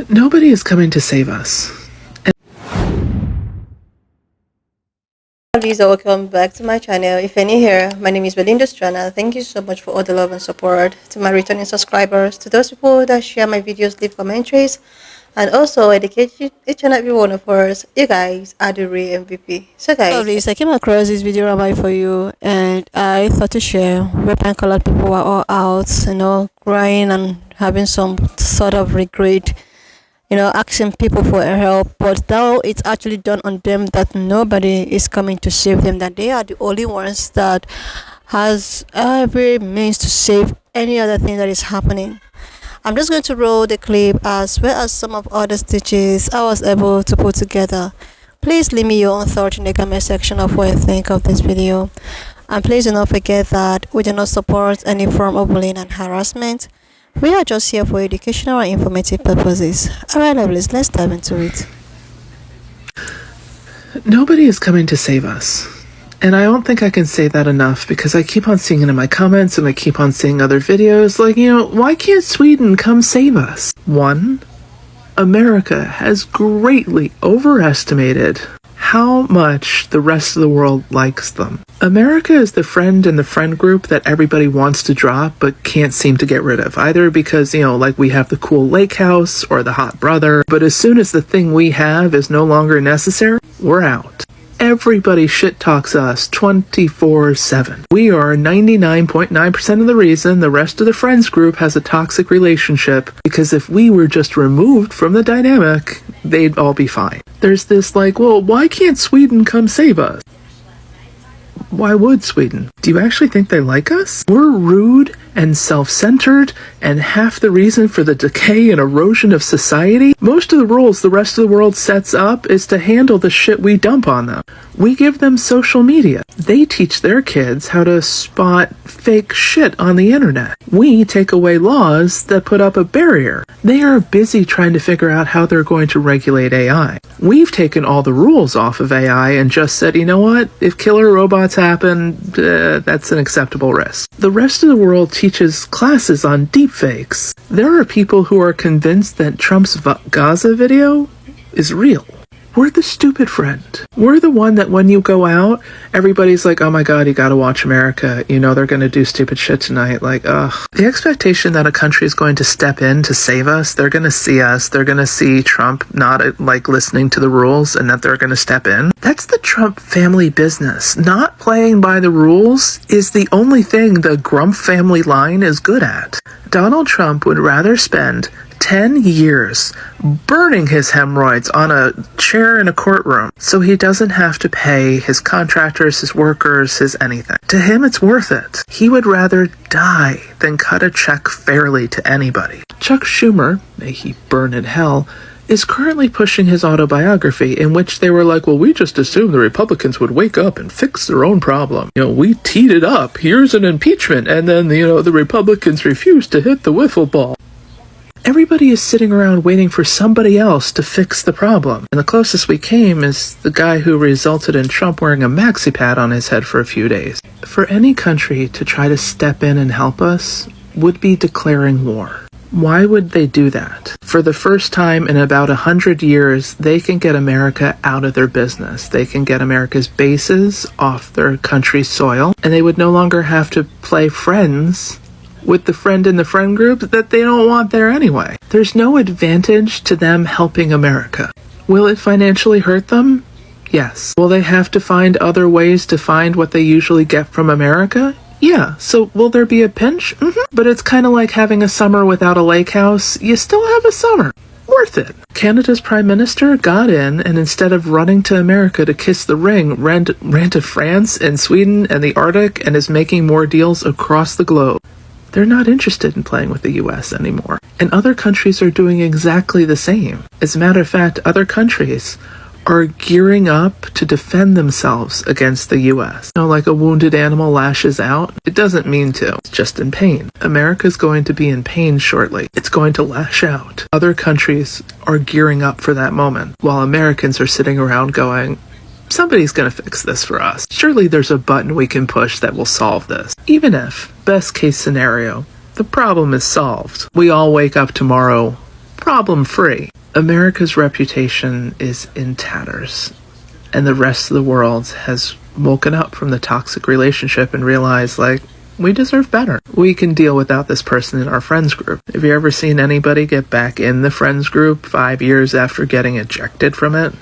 Nobody is coming to save us. Lisa, welcome back to my channel. If you're new here, my name is Belinda Strana. Thank you so much for all the love and support. To my returning subscribers, to those people that share my videos, leave commentaries, and also educate each and every one of us. You guys are the real MVP. So guys, Lisa, I came across this video rabbi for you, and I thought to share. Red and colored people were all out, crying and having some sort of regret, asking people for help, but now it's actually done on them that nobody is coming to save them, that they are the only ones that has every means to save any other thing that is happening. I'm just going to roll the clip as well as some of other stitches I was able to put together. Please leave me your own thought in the comment section of what you think of this video, and please do not forget that we do not support any form of bullying and harassment. We are just here for educational and informative purposes. Alright, lovelies, let's dive into it. Nobody is coming to save us. And I don't think I can say that enough, because I keep on seeing it in my comments and I keep on seeing other videos like, why can't Sweden come save us? One, America has greatly overestimated how much the rest of the world likes them. America is the friend in the friend group that everybody wants to drop but can't seem to get rid of, either because, like we have the cool lake house or the hot brother, but as soon as the thing we have is no longer necessary, we're out. Everybody shit talks us 24/7. We are 99.9% of the reason the rest of the friends group has a toxic relationship, because if we were just removed from the dynamic, they'd all be fine. There's this why can't Sweden come save us? Why would Sweden? Do you actually think they like us? We're rude and self-centered and half the reason for the decay and erosion of society. Most of the rules the rest of the world sets up is to handle the shit we dump on them. We give them social media. They teach their kids how to spot fake shit on the internet. We take away laws that put up a barrier. They are busy trying to figure out how they're going to regulate AI. We've taken all the rules off of AI and just said, you know what? If killer robots happen, that's an acceptable risk. The rest of the world teaches classes on deepfakes. There are people who are convinced that Trump's Gaza video is real. We're the stupid friend. We're the one that when you go out, everybody's like, oh my god, you gotta watch America. They're gonna do stupid shit tonight. Ugh. The expectation that a country is going to step in to save us, they're gonna see us, they're gonna see Trump not listening to the rules and that they're gonna step in. That's the Trump family business. Not playing by the rules is the only thing the Grump family line is good at. Donald Trump would rather spend 10 years burning his hemorrhoids on a chair in a courtroom so he doesn't have to pay his contractors, his workers, his anything. To him, it's worth it. He would rather die than cut a check fairly to anybody. Chuck Schumer, may he burn in hell, is currently pushing his autobiography in which they were like, well, we just assumed the Republicans would wake up and fix their own problem. We teed it up. Here's an impeachment. And then, the Republicans refused to hit the wiffle ball. Everybody is sitting around waiting for somebody else to fix the problem. And the closest we came is the guy who resulted in Trump wearing a maxi pad on his head for a few days. For any country to try to step in and help us would be declaring war. Why would they do that? For the first time in about 100 years, they can get America out of their business. They can get America's bases off their country's soil, and they would no longer have to play friends with the friend in the friend group that they don't want there anyway. There's no advantage to them helping America. Will it financially hurt them? Yes. Will they have to find other ways to find what they usually get from America? Yeah. So will there be a pinch? But it's kind of like having a summer without a lake house. You still have a summer. Worth it. Canada's Prime Minister got in, and instead of running to America to kiss the ring, ran to France and Sweden and the Arctic and is making more deals across the globe. They're not interested in playing with the US anymore. And other countries are doing exactly the same. As a matter of fact, other countries are gearing up to defend themselves against the US. Like a wounded animal lashes out, it doesn't mean to. It's just in pain. America's going to be in pain shortly. It's going to lash out. Other countries are gearing up for that moment, while Americans are sitting around going, somebody's going to fix this for us. Surely there's a button we can push that will solve this. Even if, best case scenario, the problem is solved. We all wake up tomorrow problem-free. America's reputation is in tatters, and the rest of the world has woken up from the toxic relationship and realized, like, we deserve better. We can deal without this person in our friends group. Have you ever seen anybody get back in the friends group 5 years after getting ejected from it?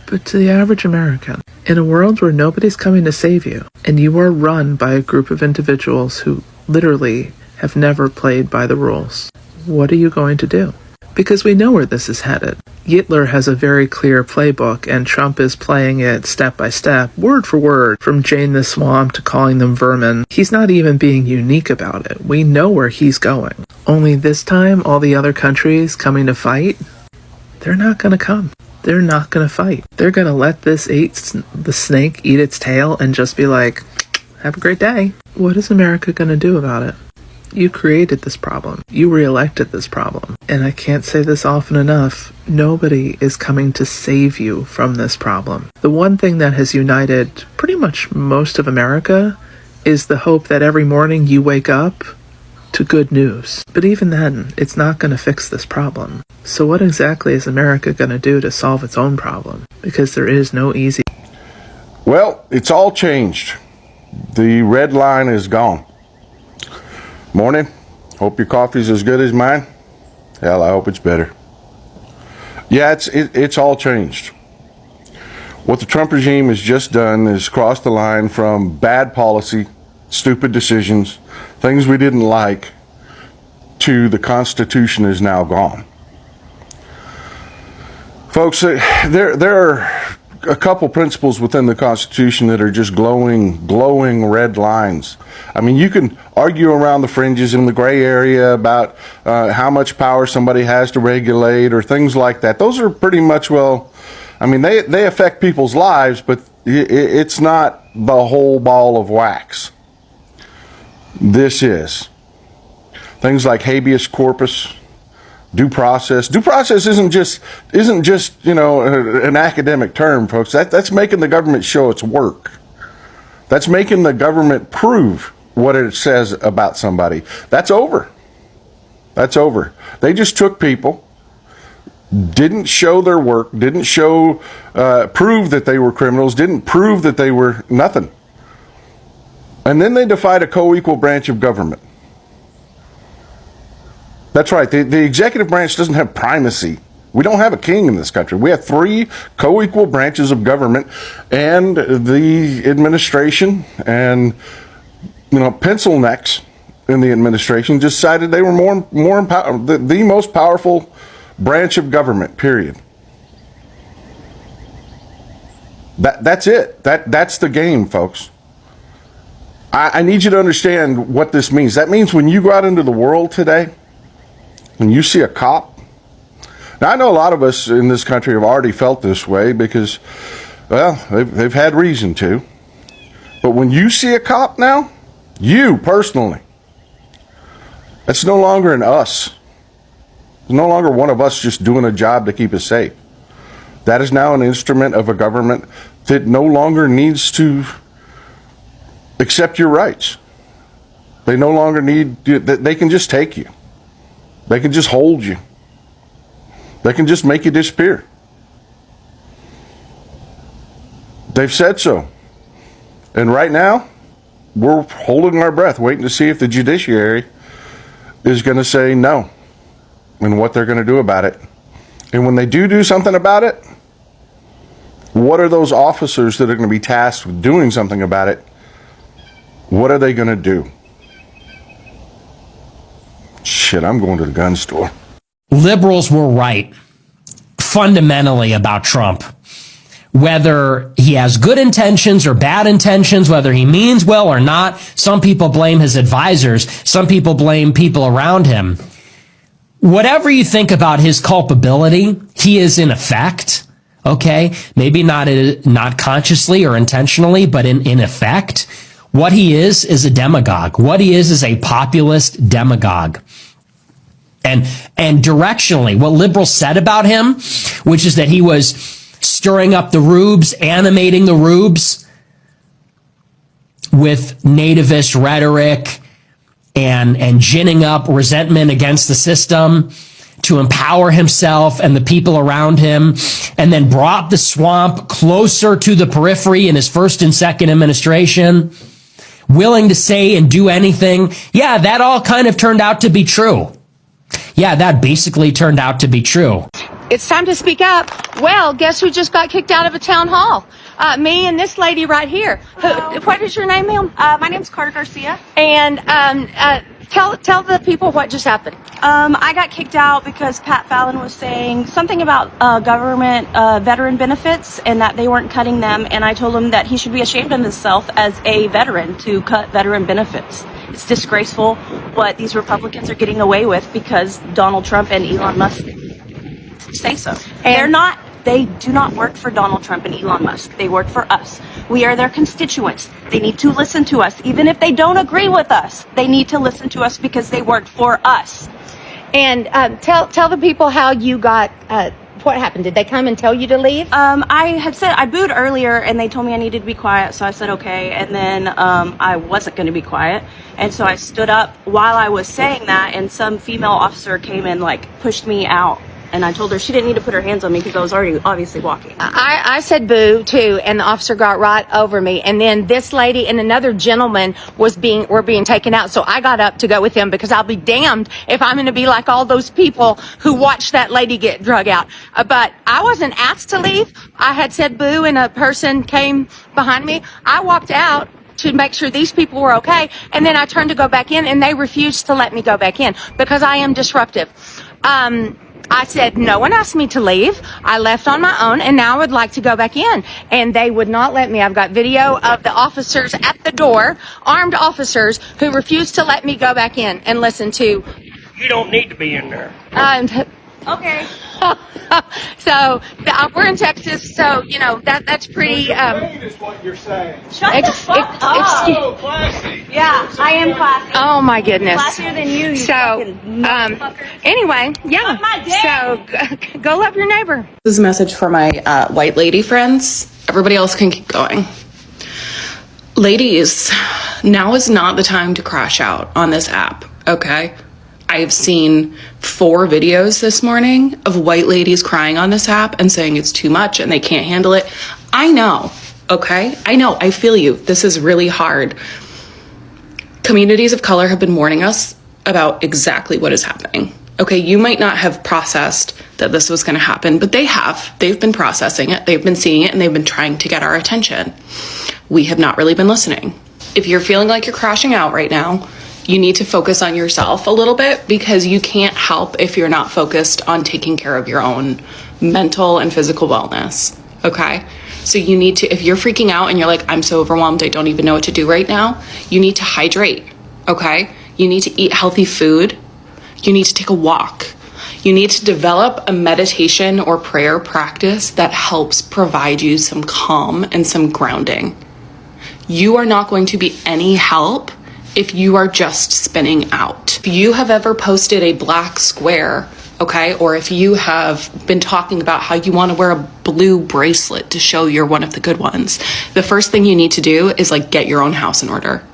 But to the average American, in a world where nobody's coming to save you, and you are run by a group of individuals who literally have never played by the rules, what are you going to do? Because we know where this is headed. Hitler has a very clear playbook, and Trump is playing it step by step, word for word, from Jane the Swamp to calling them vermin. He's not even being unique about it. We know where he's going. Only this time, all the other countries coming to fight, they're not going to come. They're not going to fight. They're going to let the snake eat its tail and just be like, have a great day. What is America going to do about it? You created this problem. You re-elected this problem. And I can't say this often enough, nobody is coming to save you from this problem. The one thing that has united pretty much most of America is the hope that every morning you wake up to good news. But even then, it's not going to fix this problem. So what exactly is America going to do to solve its own problem? Because there is no easy... Well, it's all changed. The red line is gone. Morning. Hope your coffee's as good as mine. Hell, I hope it's better. Yeah, it's all changed. What the Trump regime has just done is crossed the line from bad policy, stupid decisions, things we didn't like, to the Constitution is now gone. Folks, there are a couple principles within the Constitution that are just glowing red lines. I mean, you can argue around the fringes in the gray area about how much power somebody has to regulate or things like that. Those are pretty much, well, I mean, they affect people's lives, but it's not the whole ball of wax. This is. Things like habeas corpus, due process. Due process isn't just an academic term, folks. That's making the government show its work. That's making the government prove what it says about somebody. That's over. That's over. They just took people, didn't show their work, didn't prove that they were criminals, didn't prove that they were nothing. And then they defied a co-equal branch of government. That's right. The executive branch doesn't have primacy. We don't have a king in this country. We have 3 co-equal branches of government, and the administration and pencil necks in the administration decided they were the most powerful branch of government. Period. That's it. That's the game, folks. I need you to understand what this means. That means when you go out into the world today, when you see a cop, now I know a lot of us in this country have already felt this way because, well, they've had reason to. But when you see a cop now, you personally, it's no longer an us. It's no longer one of us just doing a job to keep us safe. That is now an instrument of a government that no longer needs to accept your rights. They no longer need, they can just take you. They can just hold you. They can just make you disappear. They've said so. And right now, we're holding our breath, waiting to see if the judiciary is going to say no and what they're going to do about it. And when they do something about it, what are those officers that are going to be tasked with doing something about it? What are they going to do? Shit, I'm going to the gun store. Liberals were right fundamentally about Trump. Whether he has good intentions or bad intentions, whether he means well or not, some people blame his advisors. Some people blame people around him. Whatever you think about his culpability, he is in effect, okay? Maybe not consciously or intentionally, but in effect, what he is a demagogue. What he is a populist demagogue. And directionally, what liberals said about him, which is that he was stirring up the rubes, animating the rubes with nativist rhetoric and ginning up resentment against the system to empower himself and the people around him, and then brought the swamp closer to the periphery in his first and second administration, willing to say and do anything. Yeah, that all kind of turned out to be true. Yeah, that basically turned out to be true. It's time to speak up. Well, guess who just got kicked out of a town hall? Me and this lady right here. What is your name, ma'am? My name's Carter Garcia. And tell the people what just happened. I got kicked out because Pat Fallon was saying something about government veteran benefits and that they weren't cutting them. And I told him that he should be ashamed of himself as a veteran to cut veteran benefits. It's disgraceful what these Republicans are getting away with because Donald Trump and Elon Musk say so. They do not work for Donald Trump and Elon Musk. They work for us. We are their constituents. They need to listen to us. Even if they don't agree with us, they need to listen to us because they work for us. And tell the people how you got, what happened? Did they come and tell you to leave? I booed earlier and they told me I needed to be quiet. So I said, okay. And then I wasn't going to be quiet. And so I stood up while I was saying that, and some female officer came and pushed me out. And I told her she didn't need to put her hands on me because I was already obviously walking. I said boo too, and the officer got right over me. And then this lady and another gentleman were being taken out. So I got up to go with them because I'll be damned if I'm going to be like all those people who watched that lady get drug out. But I wasn't asked to leave. I had said boo, and a person came behind me. I walked out to make sure these people were okay. And then I turned to go back in, and they refused to let me go back in because I am disruptive. I said, no one asked me to leave. I left on my own, and now I would like to go back in. And they would not let me. I've got video of the officers at the door, armed officers, who refused to let me go back in and listen to. You don't need to be in there. Okay. So we're in Texas, so that's pretty. Is what you're saying. Shut the fuck up. So classy. Yeah, I am classy. Oh my goodness. Classier than you So fucking motherfucker. anyway, yeah. Suck my dick. So go love your neighbor. This is a message for my white lady friends. Everybody else can keep going. Ladies, now is not the time to crash out on this app, okay? I've seen 4 videos this morning of white ladies crying on this app and saying it's too much and they can't handle it. I know, okay? I know, I feel you. This is really hard. Communities of color have been warning us about exactly what is happening. Okay, you might not have processed that this was gonna happen, but they have. They've been processing it, they've been seeing it, and they've been trying to get our attention. We have not really been listening. If you're feeling like you're crashing out right now, you need to focus on yourself a little bit because you can't help if you're not focused on taking care of your own mental and physical wellness, okay? So you need to, if you're freaking out and you're like, I'm so overwhelmed, I don't even know what to do right now, you need to hydrate, okay? You need to eat healthy food. You need to take a walk. You need to develop a meditation or prayer practice that helps provide you some calm and some grounding. You are not going to be any help if you are just spinning out. If you have ever posted a black square, okay, or if you have been talking about how you want to wear a blue bracelet to show you're one of the good ones, the first thing you need to do is get your own house in order.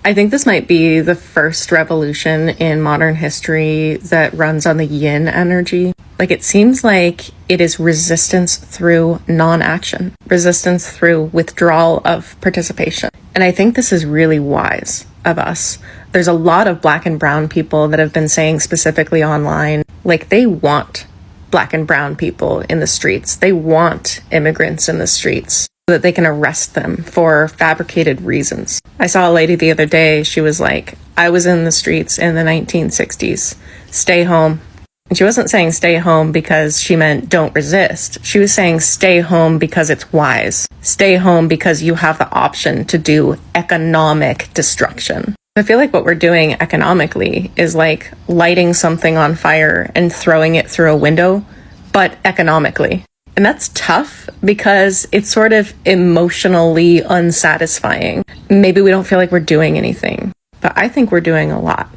I think this might be the first revolution in modern history that runs on the yin energy. It seems like it is resistance through non-action, resistance through withdrawal of participation. And I think this is really wise of us. There's a lot of black and brown people that have been saying specifically online, they want black and brown people in the streets. They want immigrants in the streets so that they can arrest them for fabricated reasons. I saw a lady the other day, she was like, I was in the streets in the 1960s, stay home. And she wasn't saying stay home because she meant don't resist. She was saying stay home because it's wise. Stay home because you have the option to do economic destruction. I feel like what we're doing economically is lighting something on fire and throwing it through a window, but economically. And that's tough because it's sort of emotionally unsatisfying. Maybe we don't feel like we're doing anything, but I think we're doing a lot.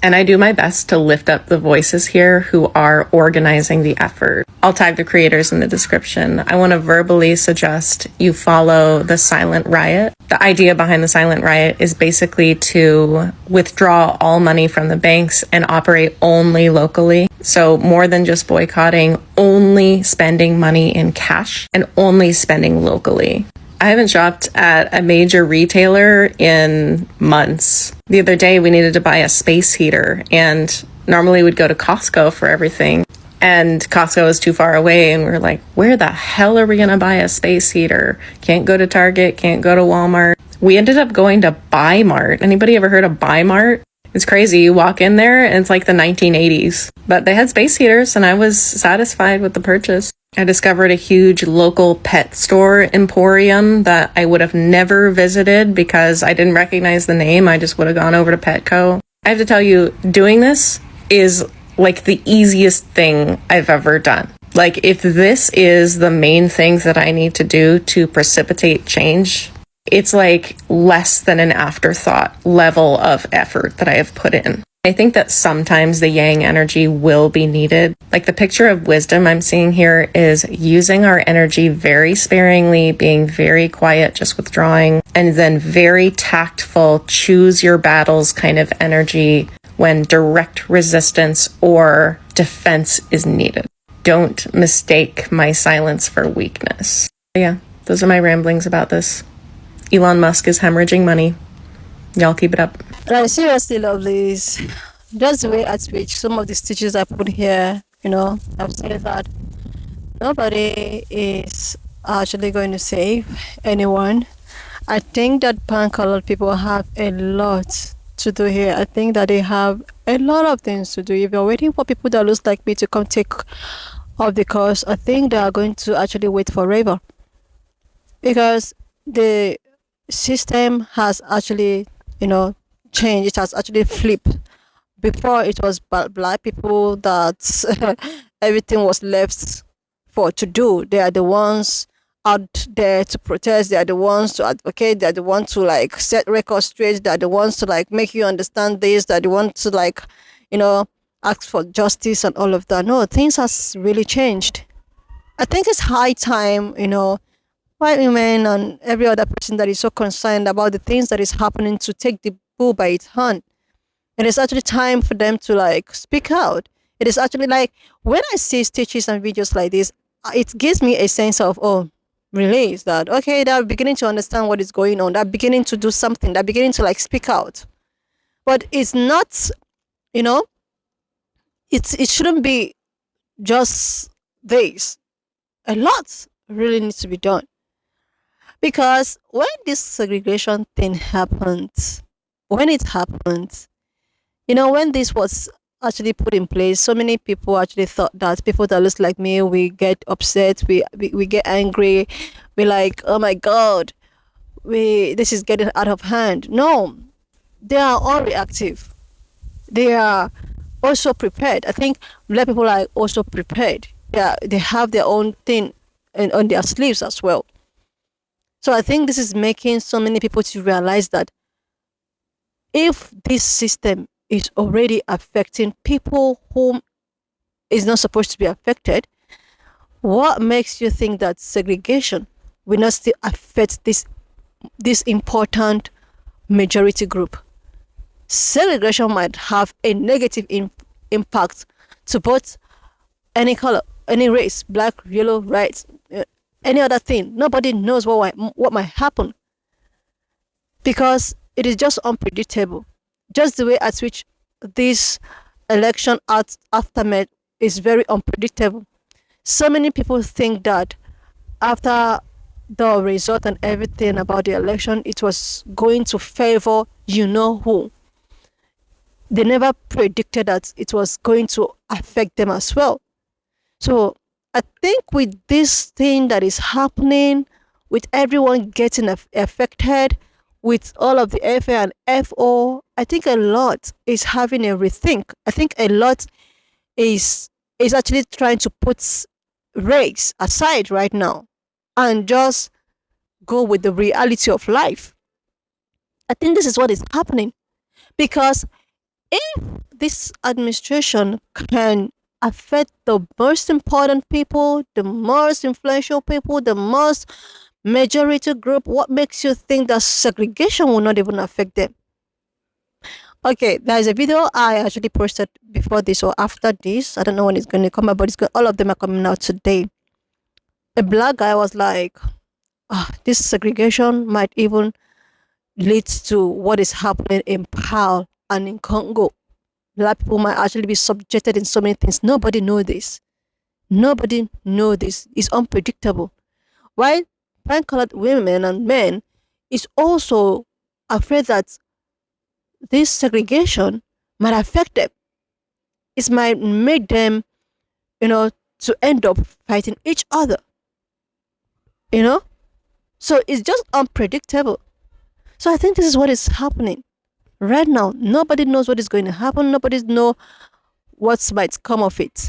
And I do my best to lift up the voices here who are organizing the effort. I'll tag the creators in the description. I want to verbally suggest you follow the Silent Riot. The idea behind the Silent Riot is basically to withdraw all money from the banks and operate only locally. So more than just boycotting, only spending money in cash and only spending locally. I haven't shopped at a major retailer in months. The other day we needed to buy a space heater, and normally we'd go to Costco for everything. And Costco was too far away, and we were like, where the hell are we gonna buy a space heater? Can't go to Target, can't go to Walmart. We ended up going to Buy Mart. Anybody ever heard of Buy Mart? It's crazy. You walk in there and it's like the 1980s. But they had space heaters and I was satisfied with the purchase. I discovered a huge local pet store emporium that I would have never visited because I didn't recognize the name. I just would have gone over to Petco. I have to tell you, doing this is like the easiest thing I've ever done. Like, if this is the main things that I need to do to precipitate change, it's like less than an afterthought level of effort that I have put in. I think that sometimes the yang energy will be needed. Like, the picture of wisdom I'm seeing here is using our energy very sparingly, being very quiet, just withdrawing, and then very tactful, choose your battles kind of energy when direct resistance or defense is needed. Don't mistake my silence for weakness. Yeah, those are my ramblings about this. Elon Musk is hemorrhaging money. Y'all keep it up. And I seriously love this. Just the way at which some of the stitches I put here, I've said that nobody is actually going to save anyone. I think that punk colored people have a lot to do here. I think that they have a lot of things to do. If you're waiting for people that looks like me to come take up the course, I think they are going to actually wait forever. Because the system has actually, changed. It has actually flipped. Before it was black people that everything was left for to do. They are the ones out there to protest. They are the ones to advocate. They are the ones to set records straight. They are the ones to make you understand this. They are the ones to ask for justice and all of that. No, things has really changed. I think it's high time, white women and every other person that is so concerned about the things that is happening to take the bull by its horn. It is actually time for them to speak out. It is actually when I see stitches and videos like this, it gives me a sense of, release that, okay, they're beginning to understand what is going on. They're beginning to do something. They're beginning to speak out. But it's not, it shouldn't be just this. A lot really needs to be done. Because when this segregation thing happened, when this was actually put in place, so many people actually thought that people that looks like me, we get upset, we get angry, we oh my god, this is getting out of hand. No, they are all reactive. They are also prepared. I think black people are also prepared. They have their own thing on their sleeves as well. So I think this is making so many people to realize that if this system is already affecting people whom is not supposed to be affected, what makes you think that segregation will not still affect this important majority group? Segregation might have a negative impact to both any color, any race, black, yellow, white, any other thing. Nobody knows what might happen because it is just unpredictable. Just the way at which this election aftermath is very unpredictable. So many people think that after the result and everything about the election, it was going to favor who. They never predicted that it was going to affect them as well. So I think with this thing that is happening, with everyone getting affected, with all of the FA and FO, I think a lot is having a rethink. I think a lot is actually trying to put race aside right now and just go with the reality of life. I think this is what is happening because If this administration can affect the most important people, the most influential people, the most majority group, what makes you think that segregation will not even affect them? Okay, there's a video I actually posted before this or after this. I don't know when it's going to come out, but all of them are coming out today. A black guy was like, this segregation might even lead to what is happening in Pal and in Congo. Black people might actually be subjected in so many things. Nobody know this. Nobody know this. It's unpredictable. While pink-colored women and men is also afraid that this segregation might affect them. It might make them, to end up fighting each other. So it's just unpredictable. So I think this is what is happening right now. Nobody knows what is going to happen. Nobody knows what might come of it.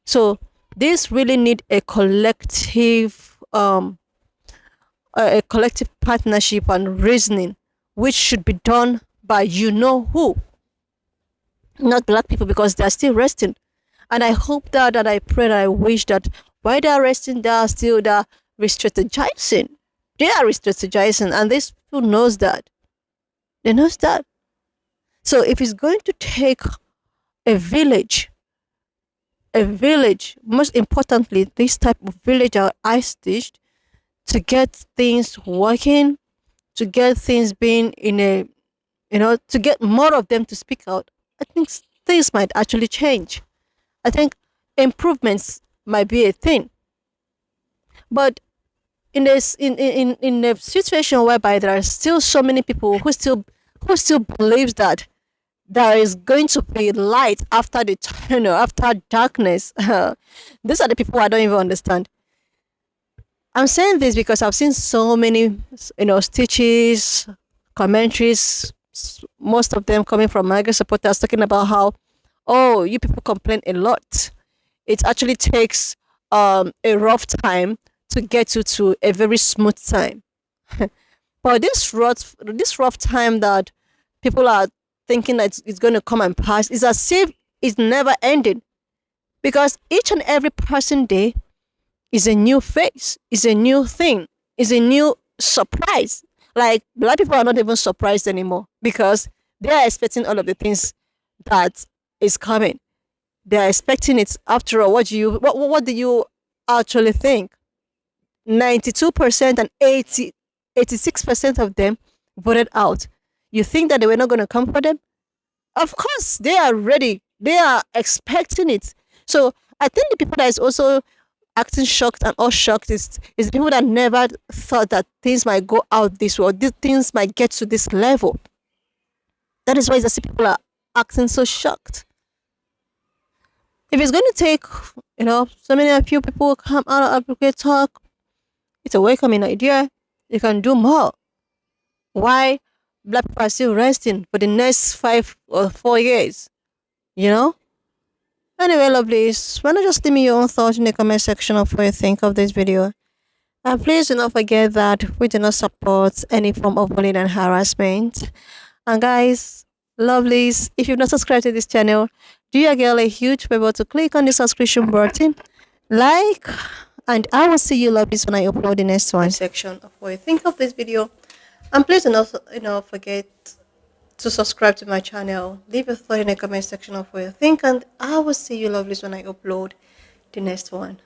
So this really need a collective partnership and reasoning, which should be done by who, not black people, because they are still resting. And I hope that, and I pray, and I wish that while they are resting, they are still re-strategizing. They are re-strategizing, and this people knows that. They knows that. So if it's going to take a village, most importantly, this type of village I stitched, to get things working, to get things being in a, to get more of them to speak out, I think things might actually change. I think improvements might be a thing. But in this in a situation whereby there are still so many people who still believes that there is going to be light after the tunnel, after darkness. These are the people I don't even understand. I'm saying this because I've seen so many, stitches, commentaries, most of them coming from migrant supporters, talking about how, oh, you people complain a lot. It actually takes a rough time to get you to a very smooth time. But this rough time that people are thinking that it's going to come and pass is as if it's never ending, because each and every passing day is a new face, is a new thing, is a new surprise. Like, black people are not even surprised anymore because they are expecting all of the things that is coming. They are expecting it. After all, what do you actually think? 92% and 86% of them voted out. You think that they were not going to come for them? Of course, they are ready. They are expecting it. So I think the people that is also acting shocked and all shocked is the people that never thought that things might go out this way, or these things might get to this level. That is why the people are acting so shocked. If it's going to take, so many a few people come out and advocate talk, it's a welcoming idea. You can do more. Why black people are still resting for the next 5 or 4 years? Anyway, lovelies, why not just leave me your own thoughts in the comment section of what you think of this video. And please do not forget that we do not support any form of bullying and harassment. And guys, lovelies, if you've not subscribed to this channel, do your girl a huge favor to click on the subscription button, like, and I will see you lovelies when I upload the next one section of what you think of this video. And please do not forget to subscribe to my channel. Leave a thought in the comment section of what you think, and I will see you lovelies when I upload the next one.